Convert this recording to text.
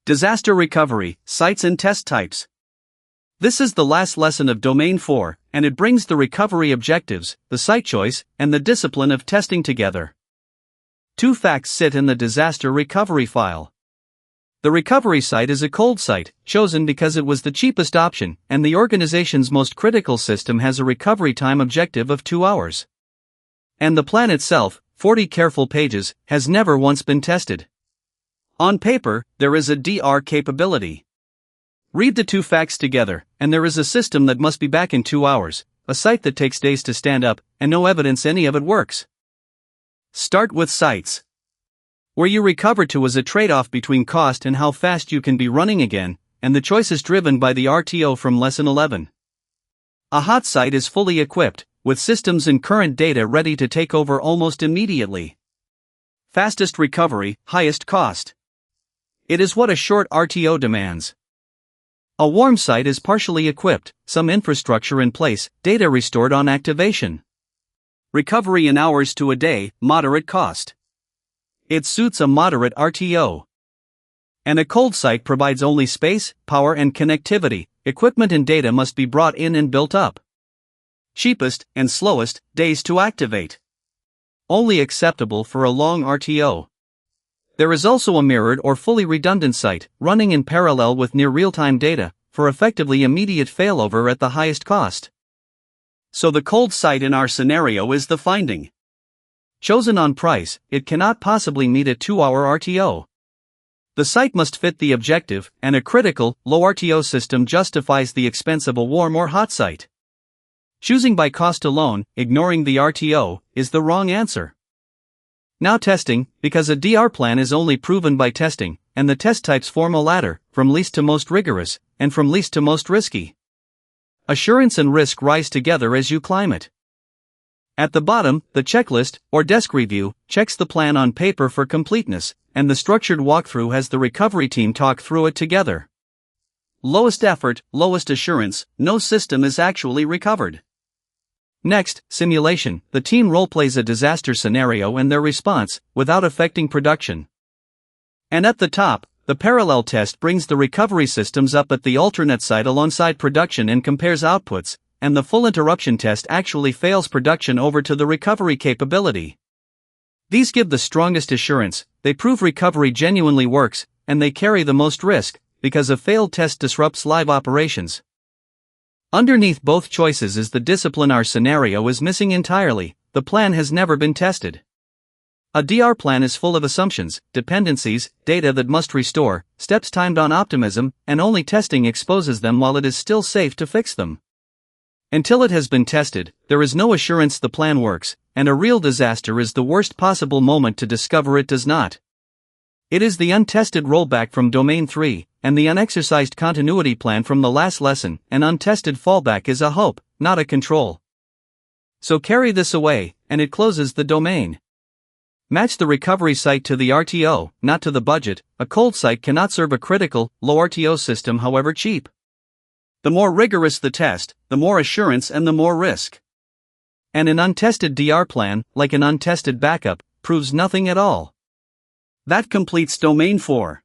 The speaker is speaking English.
Disaster recovery, sites and test types. This is the last lesson of Domain 4, and it brings the recovery objectives, the site choice, and the discipline of testing together. Two facts sit in the disaster recovery file. The recovery site is a cold site, chosen because it was the cheapest option, and the organization's most critical system has a recovery time objective of 2 hours. And the plan itself, 40 careful pages, has never once been tested. On paper, there is a DR capability. Read the two facts together, and there is a system that must be back in 2 hours, a site that takes days to stand up, and no evidence any of it works. Start with sites. Where you recover to is a trade-off between cost and how fast you can be running again, and the choice is driven by the RTO from Lesson 11. A hot site is fully equipped, with systems and current data ready to take over almost immediately. Fastest recovery, highest cost. It is what a short RTO demands. A warm site is partially equipped, some infrastructure in place, data restored on activation. Recovery in hours to a day, moderate cost. It suits a moderate RTO. And a cold site provides only space, power and connectivity. Equipment and data must be brought in and built up. Cheapest and slowest, days to activate. Only acceptable for a long RTO. There is also a mirrored or fully redundant site, running in parallel with near real-time data, for effectively immediate failover at the highest cost. So the cold site in our scenario is the finding. Chosen on price, it cannot possibly meet a 2-hour RTO. The site must fit the objective, and a critical, low RTO system justifies the expense of a warm or hot site. Choosing by cost alone, ignoring the RTO, is the wrong answer. Now testing, because a DR plan is only proven by testing, and the test types form a ladder, from least to most rigorous, and from least to most risky. Assurance and risk rise together as you climb it. At the bottom, the checklist, or desk review, checks the plan on paper for completeness, and the structured walkthrough has the recovery team talk through it together. Lowest effort, lowest assurance, no system is actually recovered. Next, simulation. The team roleplays a disaster scenario and their response, without affecting production. And at the top, the parallel test brings the recovery systems up at the alternate site alongside production and compares outputs, and the full interruption test actually fails production over to the recovery capability. These give the strongest assurance, they prove recovery genuinely works, and they carry the most risk, because a failed test disrupts live operations. Underneath both choices is the discipline our scenario is missing entirely. The plan has never been tested. A DR plan is full of assumptions, dependencies, data that must restore, steps timed on optimism, and only testing exposes them while it is still safe to fix them. Until it has been tested, there is no assurance the plan works, and a real disaster is the worst possible moment to discover it does not. It is the untested rollback from Domain 3, and the unexercised continuity plan from the last lesson. An untested fallback is a hope, not a control. So carry this away, and it closes the domain. Match the recovery site to the RTO, not to the budget. A cold site cannot serve a critical, low RTO system however cheap. The more rigorous the test, the more assurance and the more risk. And an untested DR plan, like an untested backup, proves nothing at all. That completes Domain 4.